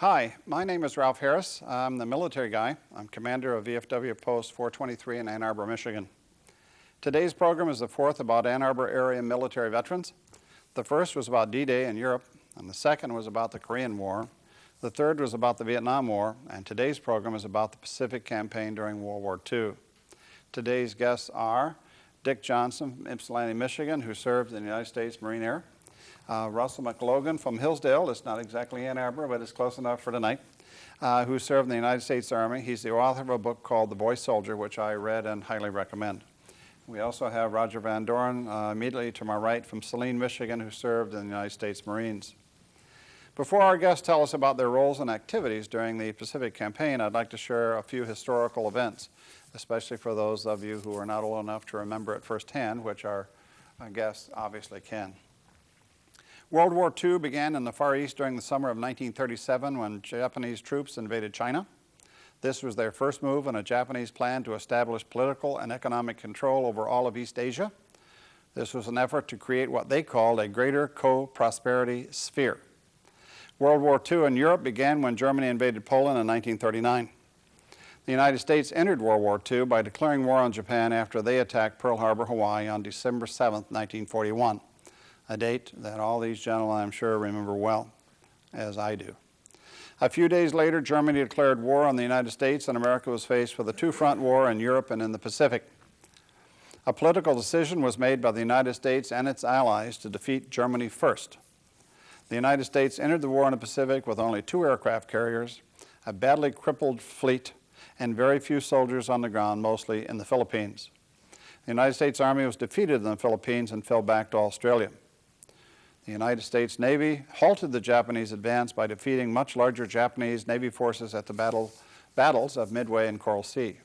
Hi, my name is Ralph Harris. I'm the military guy. I'm commander of VFW Post 423 in Ann Arbor, Michigan. Today's program is the fourth about Ann Arbor area military veterans. The first was about D-Day in Europe, and the second was about the Korean War. The third was about the Vietnam War, and today's program is about the Pacific Campaign during World War II. Today's guests are Dick Johnson from Ypsilanti, Michigan, who served in the United States Marine Air. Russel McLogan from Hillsdale, it's not exactly Ann Arbor, but it's close enough for tonight, who served in the United States Army. He's the author of a book called The Boy Soldier, which I read and highly recommend. We also have Roger Van Doren, immediately to my right, from Saline, Michigan, who served in the United States Marines. Before our guests tell us about their roles and activities during the Pacific Campaign, I'd like to share a few historical events, especially for those of you who are not old enough to remember it firsthand, which our guests obviously can. World War II began in the Far East during the summer of 1937 when Japanese troops invaded China. This was their first move in a Japanese plan to establish political and economic control over all of East Asia. This was an effort to create what they called a greater co-prosperity sphere. World War II in Europe began when Germany invaded Poland in 1939. The United States entered World War II by declaring war on Japan after they attacked Pearl Harbor, Hawaii on December 7, 1941. A date that all these gentlemen, I'm sure, remember well, as I do. A few days later, Germany declared war on the United States, and America was faced with a two-front war in Europe and in the Pacific. A political decision was made by the United States and its allies to defeat Germany first. The United States entered the war in the Pacific with only 2 aircraft carriers, a badly crippled fleet, and very few soldiers on the ground, mostly in the Philippines. The United States Army was defeated in the Philippines and fell back to Australia. The United States Navy halted the Japanese advance by defeating much larger Japanese Navy forces at the battles of Midway and Coral Sea.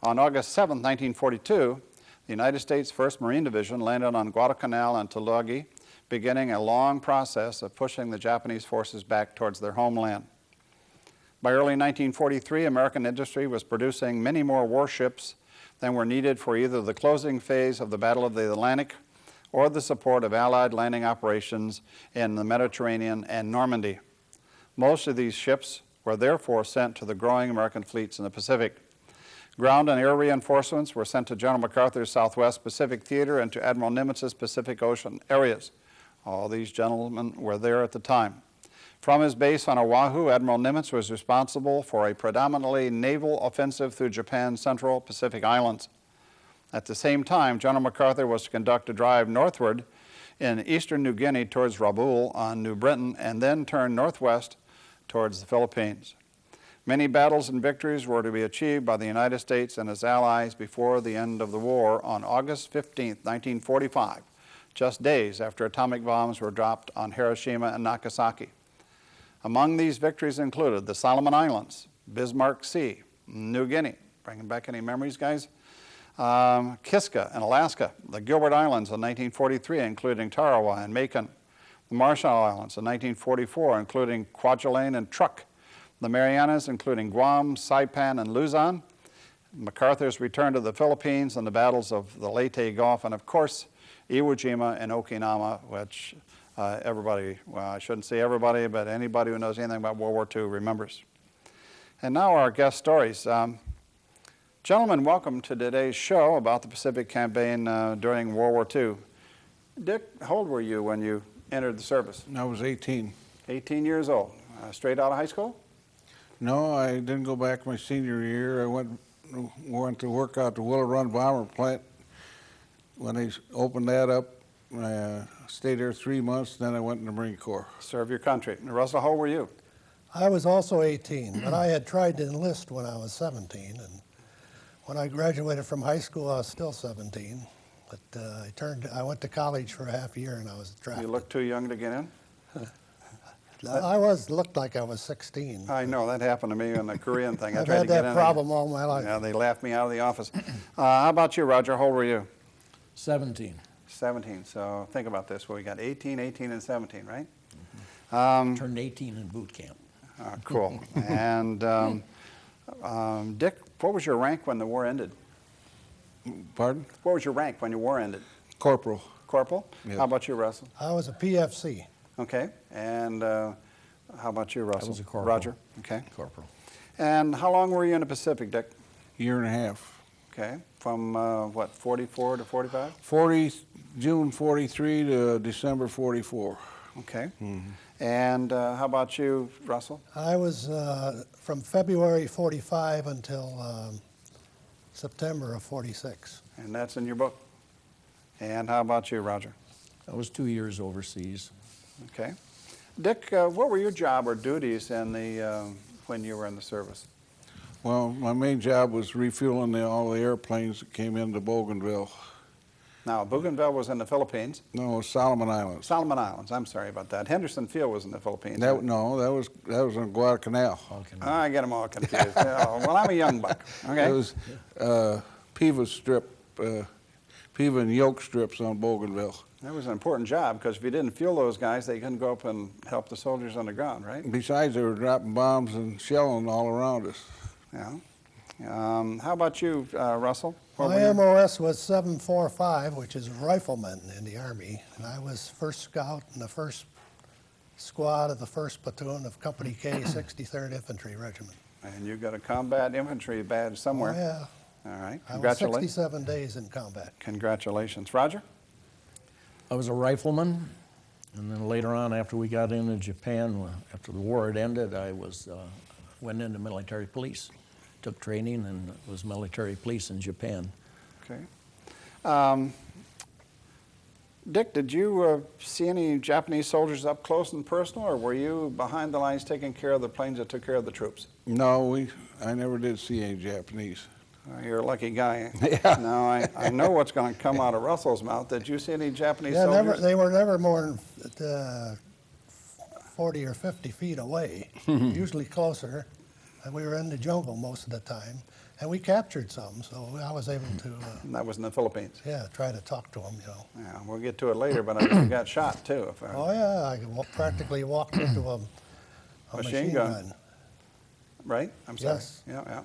On August 7, 1942, the United States 1st Marine Division landed on Guadalcanal and Tulagi, beginning a long process of pushing the Japanese forces back towards their homeland. By early 1943, American industry was producing many more warships than were needed for either the closing phase of the Battle of the Atlantic or the support of Allied landing operations in the Mediterranean and Normandy. Most of these ships were therefore sent to the growing American fleets in the Pacific. Ground and air reinforcements were sent to General MacArthur's Southwest Pacific Theater and to Admiral Nimitz's Pacific Ocean areas. All these gentlemen were there at the time. From his base on Oahu, Admiral Nimitz was responsible for a predominantly naval offensive through Japan's central Pacific Islands. At the same time, General MacArthur was to conduct a drive northward in eastern New Guinea towards Rabaul on New Britain and then turn northwest towards the Philippines. Many battles and victories were to be achieved by the United States and its allies before the end of the war on August 15, 1945, just days after atomic bombs were dropped on Hiroshima and Nagasaki. Among these victories included the Solomon Islands, Bismarck Sea, New Guinea. Bringing back any memories, guys? Kiska in Alaska, the Gilbert Islands in 1943, including Tarawa and Macon, the Marshall Islands in 1944, including Kwajalein and Truk, the Marianas, including Guam, Saipan, and Luzon, MacArthur's return to the Philippines and the battles of the Leyte Gulf, and of course, Iwo Jima and Okinawa, which everybody, well, I shouldn't say everybody, but anybody who knows anything about World War II remembers. And now our guest stories. Gentlemen, welcome to today's show about the Pacific Campaign during World War II. Dick, how old were you when you entered the service? I was 18. 18 years old. Straight out of high school? No, I didn't go back my senior year. I went to work out the Willow Run Bomber Plant. When they opened that up, I stayed there 3 months, then I went in the Marine Corps. Serve your country. Russell, how old were you? I was also 18, but I had tried to enlist when I was 17, and when I graduated from high school, I was still 17, but I went to college for a half year and I was drafted. You looked too young to get in? Looked like I was 16. I know, that happened to me on the Korean thing. I've had that problem all my life. Yeah, they laughed me out of the office. How about you, Roger? How old were you? 17. 17, so think about this. Well, we got 18, 18, and 17, right? Mm-hmm. Turned 18 in boot camp. Cool. And Dick, what was your rank when the war ended? Pardon? What was your rank when your war ended? Corporal. Corporal? Yes. How about you, Russell? I was a PFC. Okay. And How about you, Russell? was a corporal. Roger, okay. Corporal. And how long were you in the Pacific, Dick? Year and a half. Okay, from what, 44 to 45? June 43 to December 44. Okay. And how about you, Russell? I was from February 45 until September of 46. And that's in your book. And how about you, Roger? I was 2 years overseas. Okay. Dick, what were your job or duties in the when you were in the service? Well, my main job was refueling all the airplanes that came into Bougainville. Now, Bougainville was in the Philippines. No, Solomon Islands. Solomon Islands, I'm sorry about that. Henderson Field was in the Philippines. No, that was in Guadalcanal. I get them all confused. Yeah, well, I'm a young buck. Okay. It was Piva and yoke strips on Bougainville. That was an important job because if you didn't fuel those guys, they couldn't go up and help the soldiers on the ground, right? Besides, they were dropping bombs and shelling all around us. Yeah. How about you, Russell? What were My your- MOS was 745, which is rifleman in the Army, and I was first scout in the first squad of the 1st Platoon of Company K, 63rd Infantry Regiment. And you got a combat infantry badge somewhere. Oh, yeah. All right. I was Congratulations. 67 days in combat. Congratulations. Roger? I was a rifleman, and then later on, after we got into Japan, after the war had ended, I went into military police, took training, and was military police in Japan. Okay. Dick, did you see any Japanese soldiers up close and personal, or were you behind the lines taking care of the planes that took care of the troops? No, I never did see any Japanese. You're a lucky guy. Yeah. Now, I know what's going to come out of Russell's mouth. Did you see any Japanese Yeah, soldiers? they were never more than 40 or 50 feet away, usually closer. And we were in the jungle most of the time. And we captured some, so I was able to, That was in the Philippines. try to talk to them, Yeah, we'll get to it later, but I bet you got shot too. If I, Oh, yeah, I practically walked into a machine gun. Right? I'm sorry. Yes. Yeah, yeah.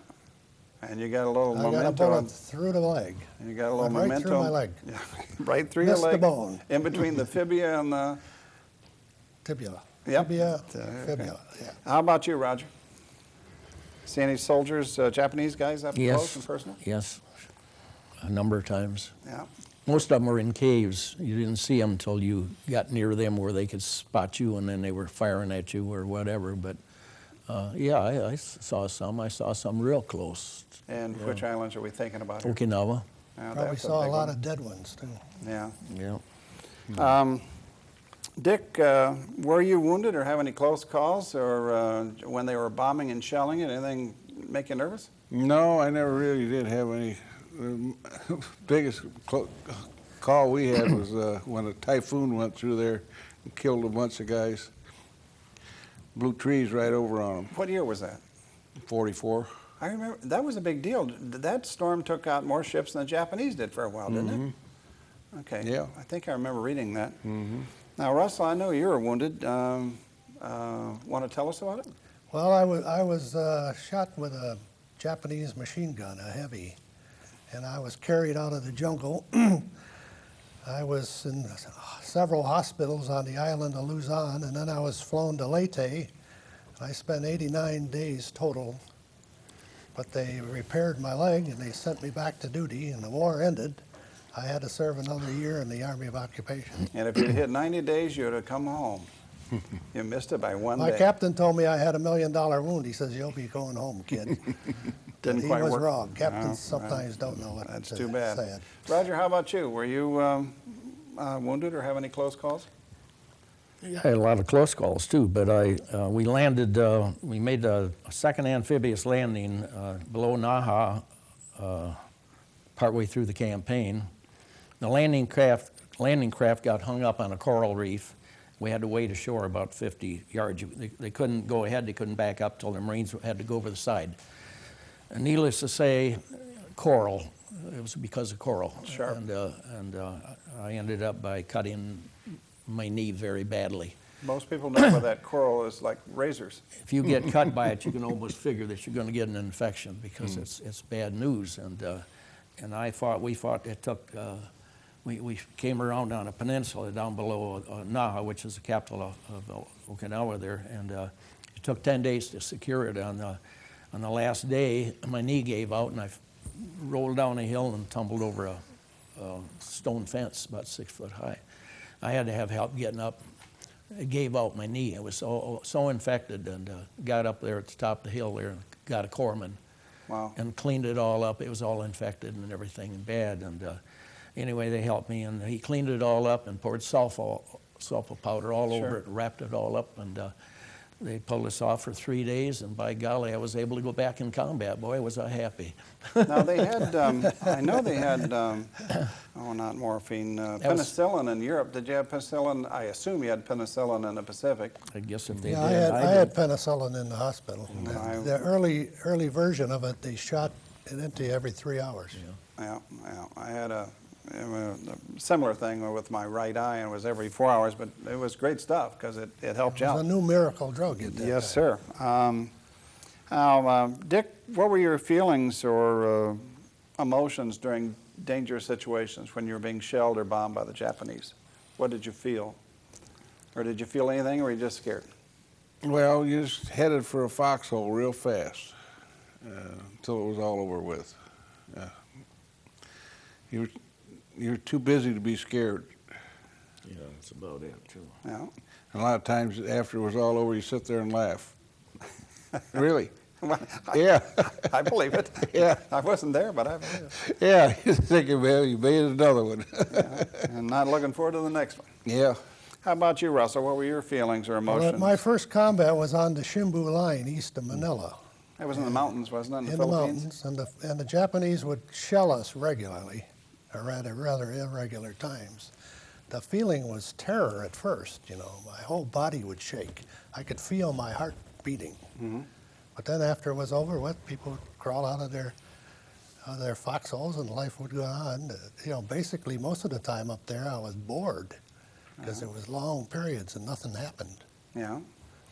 And you got a little I got a memento. bullet through the leg. You got a little Went right memento. through my leg. Yeah, right through Missed your the leg. bone. In between the fibia and the. Tibia. Yep. Tibia, Okay. fibula, yeah. How about you, Roger? See any soldiers, Japanese guys up close and personal? Yes, a number of times. Yeah. Most of them were in caves. You didn't see them until you got near them where they could spot you, and then they were firing at you or whatever. But yeah, I saw some. I saw some real close. And which islands are we thinking about here? Okinawa. Yeah, Probably that's saw a big lot one. of dead ones, too. Yeah. Yeah. Dick, were you wounded or have any close calls, or when they were bombing and shelling it, anything make you nervous? No, I never really did have any. The biggest call we had was when a typhoon went through there and killed a bunch of guys. Blew trees right over on them. What year was that? 44. I remember, that was a big deal. That storm took out more ships than the Japanese did for a while, didn't it? Okay. Yeah. I think I remember reading that. Now, Russell, I know you were wounded. Want to tell us about it? Well, I was shot with a Japanese machine gun, a heavy, and I was carried out of the jungle. I was in several hospitals on the island of Luzon, and then I was flown to Leyte. I spent 89 days total, but they repaired my leg and they sent me back to duty, and the war ended. I had to serve another year in the Army of Occupation. And if you'd hit 90 days, you'd have come home. You missed it by one My day. captain told me I had $1 million wound. He says, "You'll be going home, kid." Didn't he quite was work. wrong. Captains No, sometimes don't know what That's to too bad. say. Roger, how about you? Were you wounded or have any close calls? I had a lot of close calls too, but we landed, we made a second amphibious landing below Naha partway through the campaign. The landing craft got hung up on a coral reef. We had to wade ashore about 50 yards. They couldn't go ahead, they couldn't back up till the Marines had to go over the side. And needless to say, coral. It was because of coral. Sharp. And I ended up by cutting my knee very badly. Most people know that that coral is like razors. If you get cut by it, you can almost figure that you're going to get an infection because it's bad news. And we we came around on a peninsula down below Naha, which is the capital of Okinawa there, and it took 10 days to secure it. On the last day, my knee gave out, and I rolled down a hill and tumbled over a stone fence about 6 foot high. I had to have help getting up. It gave out my knee. It was so infected, and got up there at the top of the hill there and got a corpsman. Wow. And cleaned it all up. It was all infected and everything and bad. And anyway, they helped me, and he cleaned it all up and poured sulfur powder all over it, wrapped it all up, and they pulled us off for 3 days, and by golly, I was able to go back in combat. Boy, was I happy. Now they had, I know they had, not morphine, penicillin in Europe. Did you have penicillin? I assume you had penicillin in the Pacific. I guess if they Yeah, did, I had penicillin in the hospital. I- The early version of it, they shot it into you every 3 hours. Yeah. I had a similar thing with my right eye, and it was every 4 hours, but it was great stuff because it helped you It was out. a new miracle drug at that Yes, time. sir. Now, Dick, what were your feelings or emotions during dangerous situations when you were being shelled or bombed by the Japanese? What did you feel? Or did you feel anything, or were you just scared? Well, you just headed for a foxhole real fast until it was all over with. You're too busy to be scared. Yeah, that's about it, too. Yeah. And a lot of times after it was all over, you sit there and laugh. Really? Well, Yeah. I believe it. Yeah. I wasn't there, but I believe it. Yeah, you're thinking, well, you made another one. And not looking forward to the next one. Yeah. How about you, Russell? What were your feelings or Well, emotions? my first combat was on the Shimbu line east of Manila. It was in the mountains, wasn't it, in the In the Philippines? mountains, and the Japanese would shell us regularly, or at rather irregular times. The feeling was terror at first, you know. My whole body would shake. I could feel my heart beating. Mhm. But then after it was over with, people would crawl out of their foxholes and life would go on. You know, basically most of the time up there I was bored because it was long periods and nothing happened. Yeah.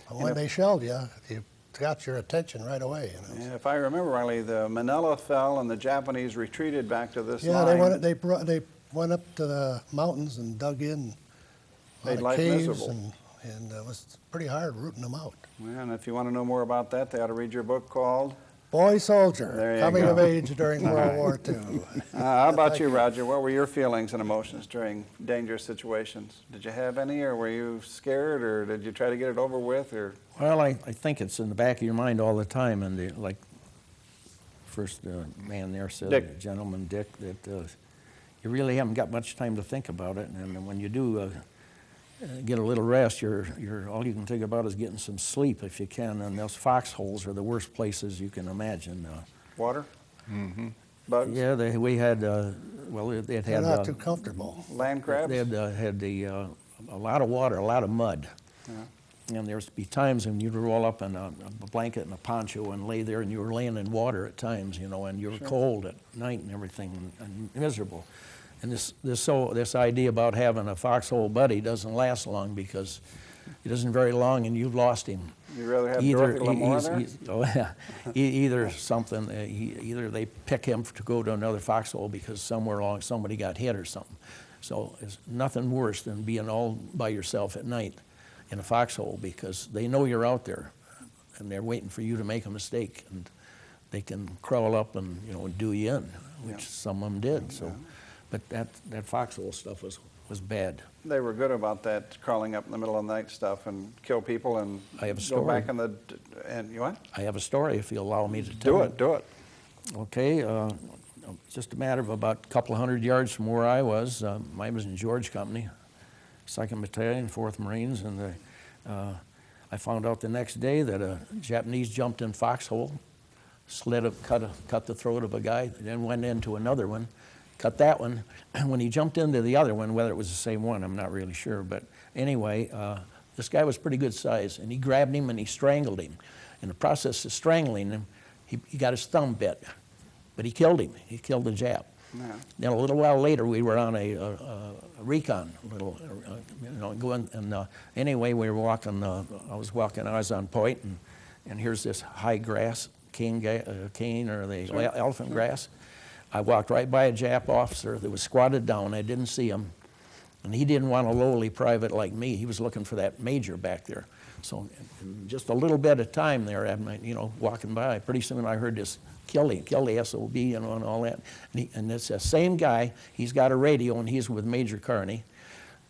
But when they shelled you, you got your attention right away. You know. Yeah, if I remember rightly, the Manila fell and the Japanese retreated back to this Yeah, line. they went up to the mountains and dug in a Made lot of life caves, miserable. and it was pretty hard rooting them out. And if you want to know more about that, they ought to read your book called. Boy soldier, There you coming go. of age during World War II. How about you, Roger? What were your feelings and emotions during dangerous situations? Did you have any, or were you scared, or did you try to get it over with, or? Well, I think it's in the back of your mind all the time, and like first man there said, Dick. Gentleman Dick, that you really haven't got much time to think about it, and when you do get a little rest, you're all you can think about is getting some sleep if you can, and those foxholes are the worst places you can imagine. Water? Mm-hmm. Bugs? Yeah, we had well, it They're had not too comfortable. Land crabs? they had a lot of water, a lot of mud. Yeah. And there's be times when you'd roll up in a blanket and a poncho and lay there, and you were laying in water at times, you know, and you were cold at night and everything, and miserable. And this idea about having a foxhole buddy doesn't last long, because it isn't very long and you've lost him. You rather have Dorothy Lamour there? Oh yeah, either something. Either they pick him to go to another foxhole because somewhere along somebody got hit or something. So it's nothing worse than being all by yourself at night in a foxhole, because they know you're out there and they're waiting for you to make a mistake, and they can crawl up and do you in, which some of them did. So, but that foxhole stuff was bad. They were good about that, crawling up in the middle of the night stuff and kill people and I have a go story. back in and you what? I have a story if you allow me to tell Do it. Okay, just a matter of about a couple of 100 yards from where I was. I was in George Company, 2nd Battalion, 4th Marines, and I found out the next day that a Japanese jumped in foxhole, cut the throat of a guy, then went into another one, cut that one. And when he jumped into the other one, whether it was the same one, I'm not really sure, but anyway, this guy was pretty good size, and he grabbed him and he strangled him. In the process of strangling him, he got his thumb bit, but he killed him. He killed the Jap. Yeah. Then a little while later, we were on a recon, going, and anyway, we were walking. I was on point, and here's this high grass, cane or the elephant grass. I walked right by a Jap officer that was squatted down. I didn't see him. And he didn't want a lowly private like me. He was looking for that major back there. So in just a little bit of time there, walking by, pretty soon I heard this, kill the SOB, and all that. And it's the same guy. He's got a radio, and he's with Major Carney.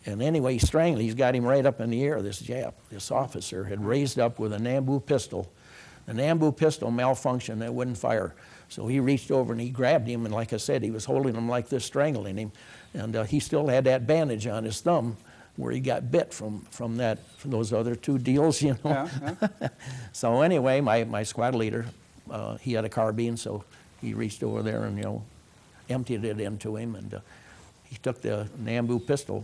And anyway, he strangled. He's got him right up in the air, this Jap. This officer had raised up with a Nambu pistol. The Nambu pistol malfunctioned. It wouldn't fire. So he reached over and he grabbed him, and like I said, he was holding him like this, strangling him. And he still had that bandage on his thumb where he got bit from those other two deals, Yeah. So anyway, my squad leader, he had a carbine, so he reached over there and, emptied it into him, and he took the Nambu pistol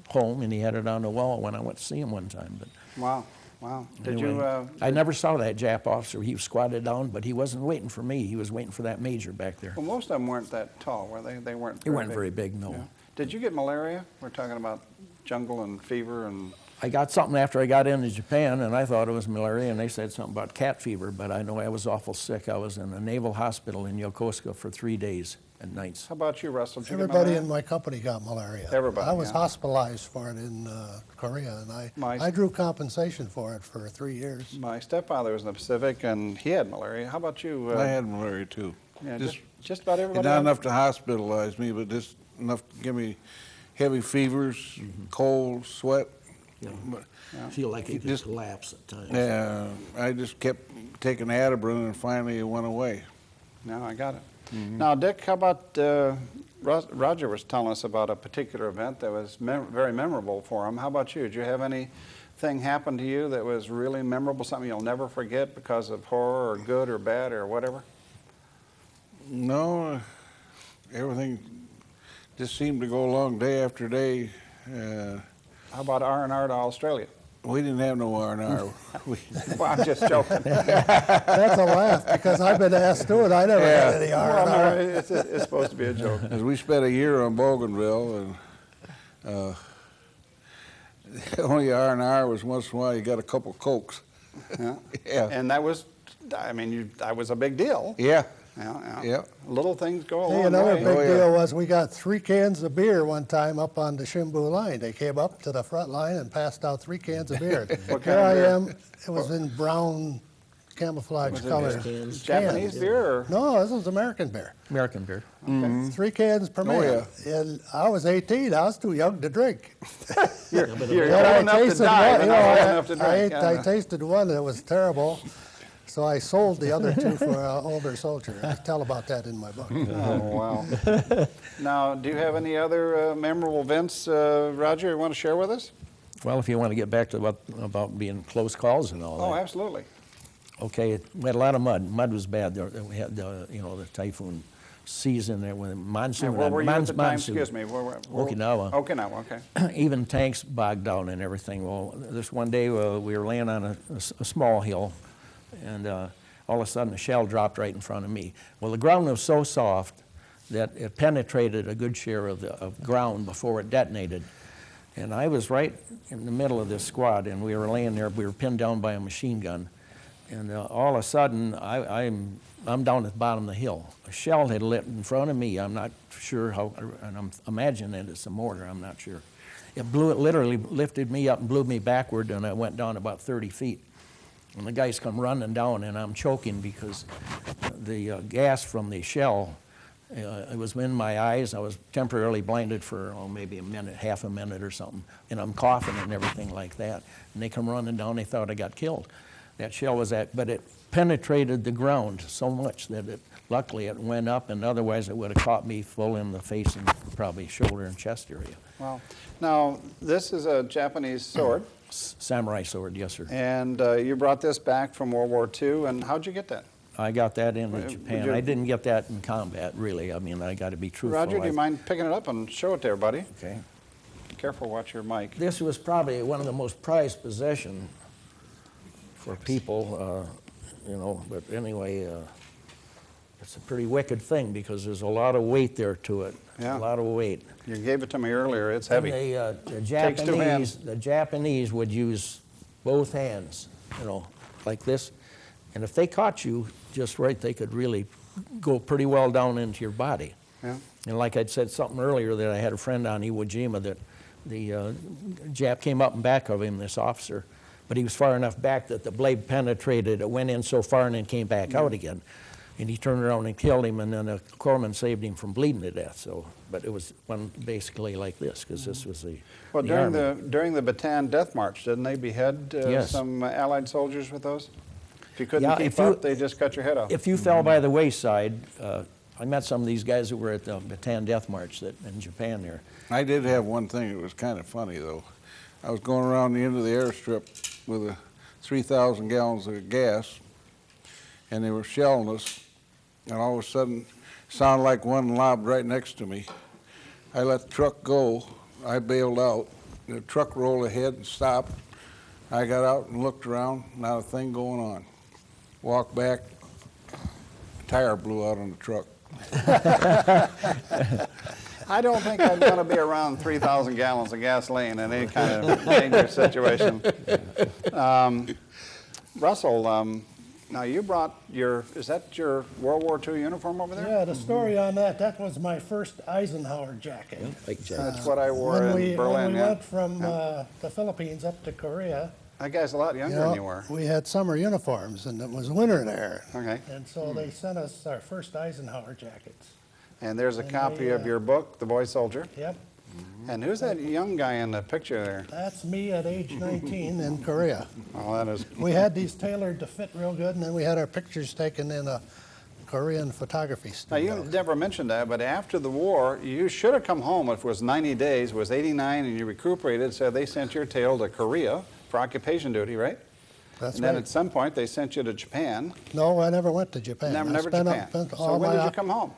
home, and he had it on the wall when I went to see him one time. But Wow. Did anyway, you? I never saw that Jap officer. He was squatted down, but he wasn't waiting for me. He was waiting for that major back there. Well, most of them weren't that tall, were they? They weren't. They weren't very big, no. Yeah. Did you get malaria? We're talking about jungle and fever and. I got something after I got into Japan, and I thought it was malaria, and they said something about cat fever, but I know I was awful sick. I was in a naval hospital in Yokosuka for 3 days and nights. How about you, Russell? Did you get Everybody malaria? in my company got malaria. Everybody, I was yeah. hospitalized for it in Korea, and I drew compensation for it for 3 years. My stepfather was in the Pacific, and he had malaria. How about you? I had malaria too. Yeah, just about everybody. Not had- enough to hospitalize me, but just enough to give me heavy fevers, cold, sweat. But, I feel like it Just- just collapse at times. yeah, I just kept taking Arbor, and finally it went away. No, I got it. Now, Dick, how about Roger was telling us about a particular event that was very memorable for him. How about you? Did you have anything happen to you that was really memorable, something you'll never forget because of horror or good or bad or whatever? No, everything just seemed to go along day after day. How about R&R to Australia? We didn't have no R&R. Well, I'm just joking. That's a laugh, because I've been asked to it. I never had any Well, no, R&R. it's supposed to be a joke. We spent a year on Bougainville, and the only R&R was once in a while you got a couple Cokes. Yeah. Yeah. And that was, I mean, that was a big deal. Yeah. Yeah. Yeah. Little things go a long Hey, another way. big yeah. deal was we got 3 cans of beer one time up on the Shimbu line. They came up to the front line and passed out 3 cans of beer. What Here kind I of beer? am. It was in brown camouflage Was it color. Cans? Japanese beer or? No, this was American beer. American beer. 3 cans per man. And I was 18. I was too young to drink. You're But old I enough to tasted die, one. but You not know, old enough to drink. I tasted one that was terrible. So I sold the other 2 for an older soldier. I tell about that in my book. Oh, wow. Now, do you have any other memorable events, Roger, you want to share with us? Well, if you want to get back to about being close calls and all that. Oh, absolutely. Okay, we had a lot of mud. Mud was bad. We had the typhoon season there when monsoon. And where were you at the time? monsoon. Excuse me. Where, Okinawa. Okinawa, okay. Even tanks bogged down and everything. Well, this one day we were laying on a small hill, and all of a sudden a shell dropped right in front of me. Well, the ground was so soft that it penetrated a good share of ground before it detonated. And I was right in the middle of this squad, and we were laying there. We were pinned down by a machine gun. And all of a sudden, I'm down at the bottom of the hill. A shell had lit in front of me. I'm not sure how, and I'm imagining it's a mortar. I'm not sure. It literally lifted me up and blew me backward, and I went down about 30 feet. And the guys come running down, and I'm choking because the gas from the shell, it was in my eyes. I was temporarily blinded for maybe a minute, half a minute or something. And I'm coughing and everything like that. And they come running down. They thought I got killed. That shell was but it penetrated the ground so much that luckily it went up, and otherwise it would have caught me full in the face and probably shoulder and chest area. Wow. Now, this is a Japanese sword, Samurai sword, yes, sir. and you brought this back from World War II, and how'd you get that? I got that in Would Japan. you- I didn't get that in combat, really. I mean, I got to be truthful. Roger, do you mind picking it up and show it to everybody? Okay. Careful, watch your mic. This was probably one of the most prized possessions for people, but anyway, it's a pretty wicked thing because there's a lot of weight there to it. Yeah. A lot of weight. You gave it to me earlier. It's heavy. And the Takes 2 hands. Japanese would use both hands, like this. And if they caught you just right, they could really go pretty well down into your body. Yeah. And like I'd said something earlier, that I had a friend on Iwo Jima that the Jap came up in back of him, this officer, but he was far enough back that the blade penetrated, it went in so far and then came back out again. And he turned around and killed him, and then a corpsman saved him from bleeding to death. So, but it was one basically like this, because this was the Well, the Army. during the Bataan Death March, didn't they behead Yes. some Allied soldiers with those? If you couldn't Yeah, keep if you- up, they just cut your head off. If you fell by the wayside, I met some of these guys who were at the Bataan Death March in Japan there. I did have one thing that was kind of funny, though. I was going around the end of the airstrip with 3,000 gallons of gas, and they were shelling us, and all of a sudden, it sounded like one lobbed right next to me. I let the truck go. I bailed out. The truck rolled ahead and stopped. I got out and looked around, not a thing going on. Walked back, tire blew out on the truck. I don't think I'd want to be around 3,000 gallons of gasoline in any kind of dangerous situation. Russell, now you brought is that your World War II uniform over there? Yeah, the story on that was my first Eisenhower jacket. Like That's what I wore When in Berlin. when we yeah. went from the Philippines up to Korea, That guy's a lot younger than you were. we had summer uniforms, and it was winter there. Okay. And so they sent us our first Eisenhower jackets. And there's a And copy they, of your book, The Boy Soldier. Yep, And who's that young guy in the picture there? that's me at age 19 in Korea. Oh, that is. We had these tailored to fit real good, and then we had our pictures taken in a Korean photography Now, studio. you never mentioned that, but after the war, you should have come home. If it was 90 days, it was 89, and you recuperated, so they sent your tail to Korea for occupation duty, right? That's And then right. at some point, they sent you to Japan. No, I never went to Japan. I Never spent Japan. spent So all when my did you come home?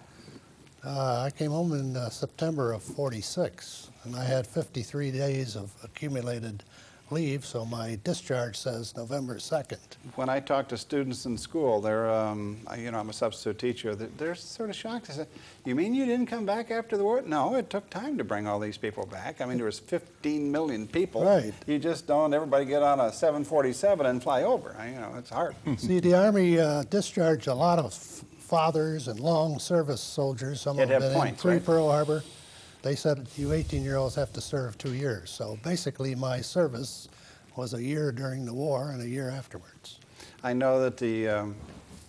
I came home in September of '46, and I had 53 days of accumulated leave, so my discharge says November 2nd. When I talk to students in school, they're, I'm a substitute teacher, they're sort of shocked. They say, you mean you didn't come back after the war? No, it took time to bring all these people back. I mean, there was 15 million people. Right. You just don't, everybody get on a 747 and fly over. It's hard. See, the Army discharged a lot of fathers and long service soldiers. Some You'd of them have been in points, pre right? Pearl Harbor. They said you 18-year-olds have to serve 2 years. So basically, my service was a year during the war and a year afterwards. I know that the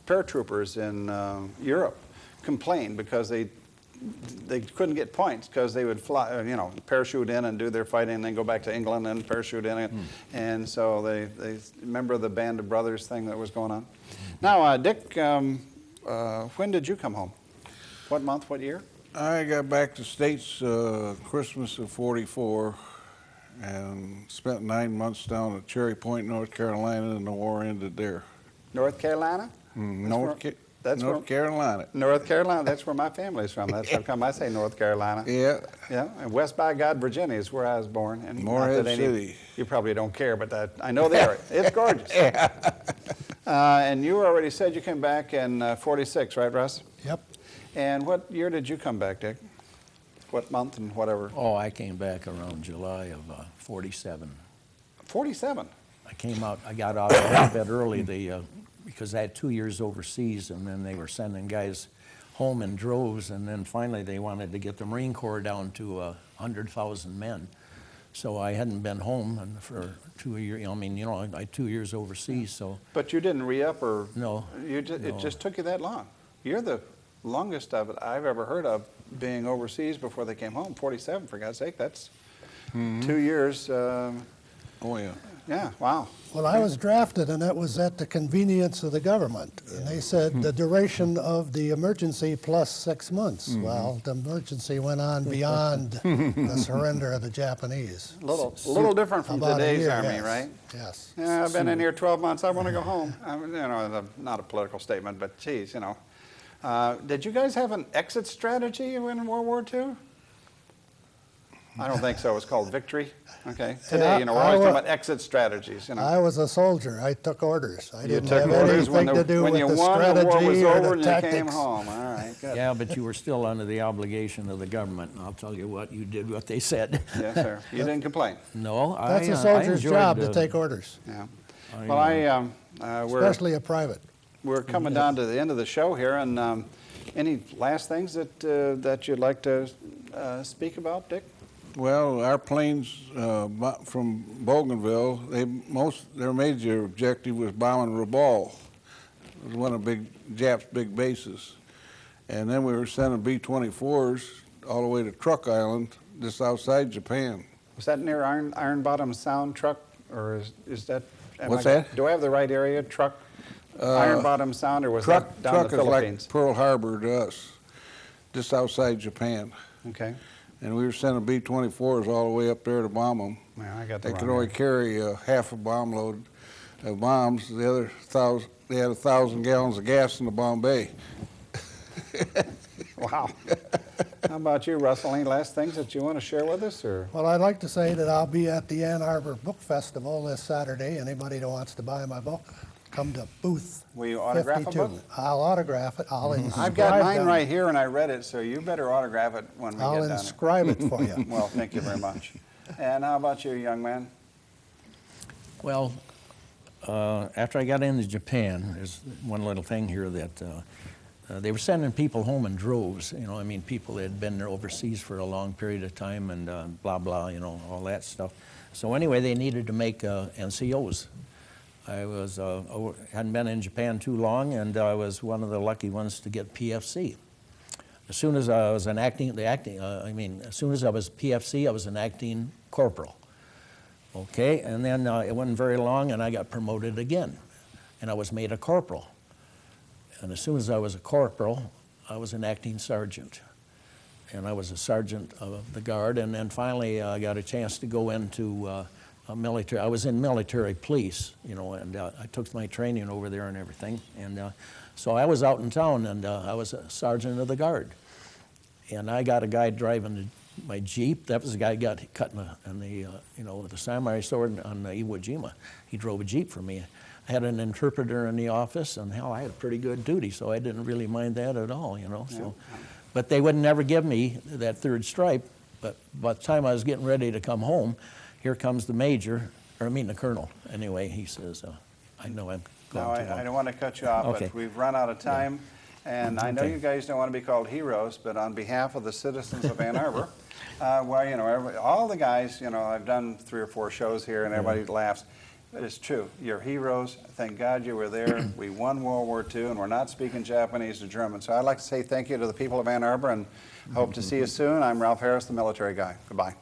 paratroopers in Europe complained because they couldn't get points because they would fly, parachute in and do their fighting and then go back to England and parachute in. And so they remember the Band of Brothers thing that was going on. Now, Dick, when did you come home? What month, what year? I got back to the States Christmas of '44 and spent 9 months down at Cherry Point, North Carolina, and the war ended there. North Carolina? North where- Carolina. North Carolina, that's where my family's from. That's how come I say North Carolina. Yeah, Yeah, and West by God, Virginia is where I was born. And not Morehead that City. You probably don't care, but I know the area. It's gorgeous. And you already said you came back in '46, right, Russ? Yep. And what year did you come back, Dick? What month and whatever? Oh, I came back around July of '47. 47. I got out a bit early because I had 2 years overseas, and then they were sending guys home in droves, and then finally they wanted to get the Marine Corps down to 100,000 men. So I hadn't been home for 2 years. I had 2 years overseas, so But you didn't re-up or? no. It just took you that long. You're the longest of it I've ever heard of being overseas before they came home. 47, for God's sake, that's 2 years. oh yeah. Yeah, wow. Well, I was drafted, and that was at the convenience of the government. And they said the duration of the emergency plus 6 months. Well, the emergency went on beyond the surrender of the Japanese. A little different from About a today's year, Army, yes. right? Yes. Yeah, I've been in here 12 months. I want to go home. Not a political statement, but geez, Did you guys have an exit strategy in World War II? I don't think so. It was called victory. Okay. Today, Yeah, we're always talking about exit strategies. I was a soldier. I took orders. I You didn't took have orders anything to do when with you the won, the war strategy was or over, the and tactics. you came home. All right, good. Yeah, but you were still under the obligation of the government, and I'll tell you what, you did what they said. Yes, sir. You didn't complain. No, That's I a soldier's enjoyed job to take orders, Yeah. I, Well, we're especially a private. we're coming down to the end of the show here, and any last things that that you'd like to speak about, Dick? Well, our planes from Bougainville, their major objective was bombing Rabaul. It was one of Jap's big bases. And then we were sending B-24s all the way to Truk Island, just outside Japan. Was that near Iron Bottom Sound, Truk, or is that? What's that? Do I have the right area, Truk? Iron Bottom Sound, or was that down Truk in the Philippines? is like Pearl Harbor to us, just outside Japan. Okay. And we were sending B-24s all the way up there to bomb them. Yeah, I got the They wrong could only area. carry half a bomb load of bombs. The other 1,000, they had 1,000 gallons of gas in the bomb bay. Wow. How about you, Russell? Any last things that you want to share with us, or? Well, I'd like to say that I'll be at the Ann Arbor Book Festival this Saturday. Anybody that wants to buy my book, come to booth Will you autograph 52. a book? I'll autograph it. I'll inscribe I've got mine them. right here, and I read it, so you better autograph it when we I'll get down there. inscribe it for you. Well, thank you very much. And how about you, young man? Well, after I got into Japan, there's one little thing here that they were sending people home in droves. You know, I mean, people that had been there overseas for a long period of time and blah, blah, you know, all that stuff. So anyway, they needed to make NCOs. I hadn't been in Japan too long, and I was one of the lucky ones to get PFC. As soon as I was as soon as I was PFC, I was an acting corporal. Okay, and then it wasn't very long, and I got promoted again, and I was made a corporal. And as soon as I was a corporal, I was an acting sergeant, and I was a sergeant of the guard. And then finally, I got a chance to go into military. I was in military police, you know, and I took my training over there and everything. And so I was out in town, and I was a sergeant of the guard. And I got a guy driving my Jeep. That was the guy who got cut in the samurai sword on Iwo Jima. He drove a Jeep for me. I had an interpreter in the office, and hell, I had a pretty good duty, so I didn't really mind that at all, you know. So, but they would never give me that third stripe. But by the time I was getting ready to come home, here comes the major, or I mean the colonel. Anyway, he says, I know I'm going No, too long. I don't want to cut you off, Okay. but we've run out of time. And I know Okay. you guys don't want to be called heroes, but on behalf of the citizens of Ann Arbor, well, you know, all the guys, you know, I've done 3 or 4 shows here, and everybody laughs. But it's true. You're heroes. Thank God you were there. We won World War II, and we're not speaking Japanese or German. So I'd like to say thank you to the people of Ann Arbor, and hope to see you soon. I'm Ralph Harris, the military guy. Goodbye.